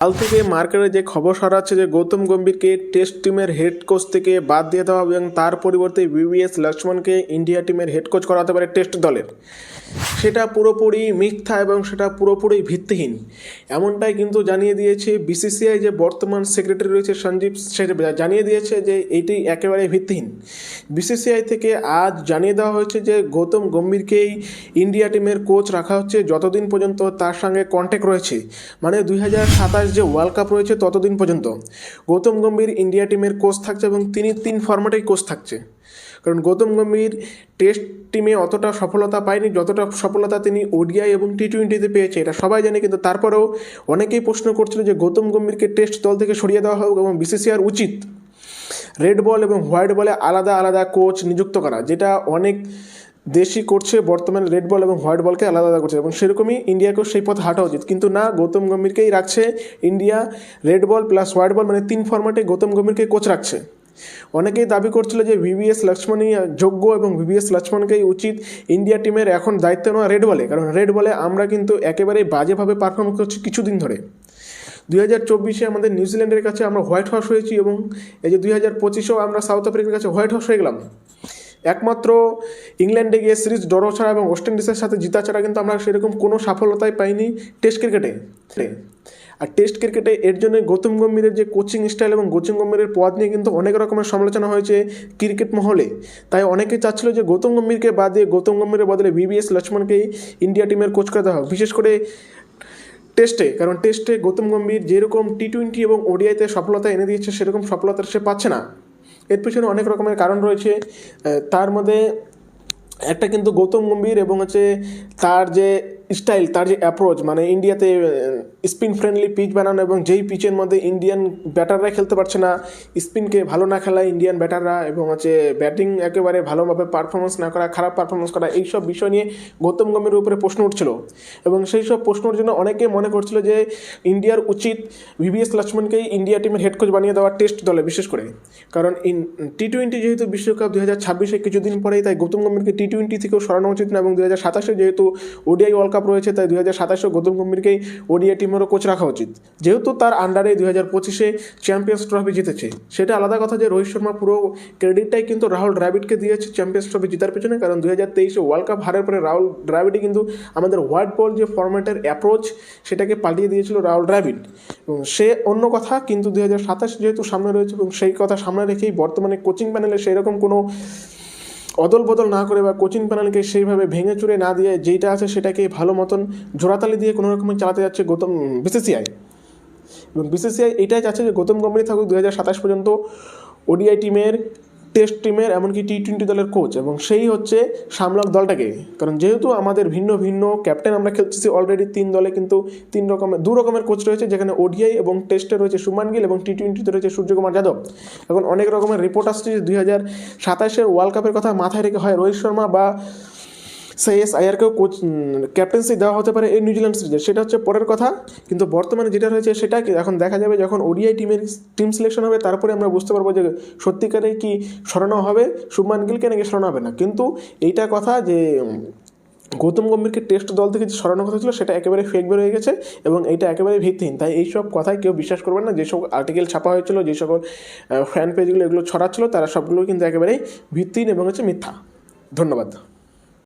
কাল থেকে মার্কেটে যে খবর ছড়াচ্ছে যে গৌতম গম্ভীরকে টেস্ট টিমের হেড কোচ থেকে বাদ দিয়ে দেওয়া হবে এবং তার পরিবর্তে ভিভিএস লক্ষ্মণকে ইন্ডিয়া টিমের হেড কোচ করা হতে পারে টেস্ট দলের, সেটা পুরোপুরি মিথ্যা এবং সেটা পুরোপুরি ভিত্তিহীন। এমনটাই কিন্তু জানিয়ে দিয়েছে বিসিসিআই যে বর্তমান সেক্রেটারি রয়েছে সঞ্জীব, সে জানিয়ে দিয়েছে যে এইটি একেবারে ভিত্তিহীন। বিসিসিআই থেকে আজ জানিয়ে দেওয়া হয়েছে যে গৌতম গম্ভীরকেই ইন্ডিয়া টিমের কোচ রাখা হচ্ছে যতদিন পর্যন্ত তার সঙ্গে কন্ট্যাক্ট রয়েছে, মানে 2027 যে ওয়ার্ল্ড কাপ রয়েছে ততদিন পর্যন্ত গৌতম গম্ভীর ইন্ডিয়া টিমের কোচ থাকছে এবং তিনি 3 ফরম্যাটেই কোচ থাকছে। কারণ গৌতম গম্ভীর টেস্ট টিমে অতটা সফলতা পায়নি যতটা সফলতা তিনি ওডিআই এবং টি20তে পেয়েছে, এটা সবাই জানে। কিন্তু তারপরেও অনেকেই প্রশ্ন করছিল যে গৌতম গম্ভীরকে টেস্ট দল থেকে সরিয়ে দেওয়া হোক এবং বিসিসিআইর উচিত রেড বল এবং হোয়াইট বলে আলাদা আলাদা কোচ নিযুক্ত করা, যেটা অনেক দেশই করছে বর্তমানে। রেড বল এবং হোয়াইট বলকে আলাদা আলাদা করছে এবং সেরকমই ইন্ডিয়াকেও সেই পথে হাঁটা উচিত। কিন্তু না, গৌতম গম্ভীরকেই রাখছে India. Red ball plus white ball মানে 3 ফরম্যাটে গৌতম গম্ভীরকে কোচ রাখছে। অনেকেই দাবি করছিল যে ভিভিএস লক্ষ্মণই যোগ্য এবং ভিভিএস লক্ষ্মণকেই উচিত ইন্ডিয়া টিমের এখন দায়িত্ব নেওয়া রেড বলে। কারণ রেড বলে আমরা কিন্তু একেবারেই বাজেভাবে পারফর্ম করছি কিছুদিন ধরে। 2024 আমাদের নিউজিল্যান্ডের কাছে আমরা হোয়াইট হাউস হয়েছি এবং এই যে 2025 আমরা সাউথ আফ্রিকার কাছে হোয়াইট হাউস হয়ে গেলাম। একমাত্র ইংল্যান্ডে গিয়ে সিরিজ ড্র ছাড়া এবং ওয়েস্ট ইন্ডিজের সাথে জিতা ছাড়া কিন্তু আমরা সেরকম কোনো সফলতাই পাইনি টেস্ট ক্রিকেটে। আর টেস্ট ক্রিকেটে এর জন্য গৌতম গম্ভীরের যে কোচিং স্টাইল এবং গৌতম গম্ভীরের পদ নিয়ে কিন্তু অনেক রকমের সমালোচনা হয়েছে ক্রিকেট মহলে। তাই অনেকে চাচ্ছিল যে গৌতম গম্ভীরকে বাদ দিয়ে গৌতম গম্ভীরের বদলে ভিভিএস লক্ষ্মণকেই ইন্ডিয়া টিমের কোচ করে দেওয়া হোক, বিশেষ করে টেস্টে। কারণ টেস্টে গৌতম গম্ভীর যেরকম টি20 এবং ওডিআইতে সফলতা এনে দিয়েছে সেরকম সফলতা সে পাচ্ছে না। এর পিছনে অনেক রকমের কারণ রয়েছে। তার মধ্যে একটা কিন্তু গৌতম গম্ভীর এবং তার যে স্টাইল, তার যে অ্যাপ্রোচ, মানে ইন্ডিয়াতে স্পিন ফ্রেন্ডলি পিচ বানানো এবং যেই পিচের মধ্যে ইন্ডিয়ান ব্যাটাররা খেলতে পারছে না, স্পিনকে ভালো না খেলা ইন্ডিয়ান ব্যাটাররা এবং ব্যাটিং একেবারে ভালোভাবে পারফরমেন্স না করা, খারাপ পারফরমেন্স করা, এইসব বিষয় নিয়ে গৌতম গম্ভীরের উপরে প্রশ্ন উঠছিল। এবং সেই সব প্রশ্নের জন্য অনেকে মনে করছিল যে ইন্ডিয়ার উচিত ভিভিএস লক্ষ্মণকেই ইন্ডিয়া টিমের হেড কোচ বানিয়ে দেওয়া টেস্ট দলে, বিশেষ করে। কারণ টি20 যেহেতু বিশ্বকাপ 2026 কিছুদিন পরেই, তাই গৌতম গম্ভীরকে টি20 থেকেও সরানো উচিত না। এবং 2027 যেহেতু ওডিআই ওয়ার্ল্ড কাপ রয়েছে, তাই 2027 গৌতম গম্ভীরকেই ওডিআই টিমেরও কোচ রাখা উচিত। যেহেতু তার আন্ডারে 2025 চ্যাম্পিয়ন্স ট্রফি জিতেছে। সেটা আলাদা কথা যে রোহিত শর্মা পুরো ক্রেডিটটাই কিন্তু রাহুল দ্রাবিড়কে দিয়েছে চ্যাম্পিয়ন্স ট্রফি জেতার পেছনে। কারণ 2023 ওয়ার্ল্ড কাপ হারার পরে রাহুল দ্রাবিড়ই কিন্তু আমাদের হোয়াইট বল যে ফরম্যাটের অ্যাপ্রোচ সেটাকে পাল্টিয়ে দিয়েছিল রাহুল দ্রাবিড়। এবং সে অন্য কথা, কিন্তু 2027 যেহেতু সামনে রয়েছে এবং সেই কথা সামনে রেখেই বর্তমানে কোচিং প্যানেলে সেই রকম কোনো অদল বদল না করে বা কোচিং প্যানেলকে সেইভাবে ভেঙে চুরে না দিয়ে যেইটা আছে সেটাকে ভালো মতন জোড়াতালি দিয়ে কোনো রকমের চালাতে যাচ্ছে বিসিসিআই। এবং বিসিসিআই এটাই চাচ্ছে যে গৌতম গম্ভীর থাকুক 2027 পর্যন্ত ওডিআই টিমের, টেস্ট টিমের, এমনকি টি20 দলের কোচ, এবং সেই সামলাক দলটাকে। কারণ যেহেতু আমাদের ভিন্ন ভিন্ন ক্যাপ্টেন আমরা খেলতেছি অলরেডি 3 দলে, কিন্তু 2 রকমের কোচ রয়েছে, যেখানে ওডিআই এবং টেস্টে রয়েছে শুভমান গিল এবং টি20তে রয়েছে সূর্যকুমার যাদব। এখন অনেক রকমের রিপোর্ট আসছে যে 2027 ওয়ার্ল্ড কাপের কথা মাথায় রেখে হয় রোহিত শর্মা বা শ্রেয়স আয়ারকেও কোচ ক্যাপ্টেন্সি দেওয়া হতে পারে এই নিউজিল্যান্ড সিরিজে, সেটা পরের কথা। কিন্তু বর্তমানে যেটা রয়েছে সেটা এখন দেখা যাবে, যখন ওডিআই টিম সিলেকশন হবে তারপরে আমরা বুঝতে পারবো যে সত্যিকারে কি সরানো হবে শুভমান গিলকে নাকি সরানো হবে না। কিন্তু এইটা কথা যে গৌতম গম্ভীরকে টেস্ট দল থেকে যে সরানোর কথা ছিল সেটা একেবারে ফেক বের হয়ে গেছে এবং এইটা একেবারে ভিত্তিহীন। তাই এইসব কথায় কেউ বিশ্বাস করবেন না। যেসব আর্টিকেল ছাপা হয়েছিল, যে সকল ফ্যান পেজগুলো এগুলো ছড়াচ্ছিল, তারা সবগুলো কিন্তু একেবারেই ভিত্তিহীন এবং মিথ্যা। ধন্যবাদ।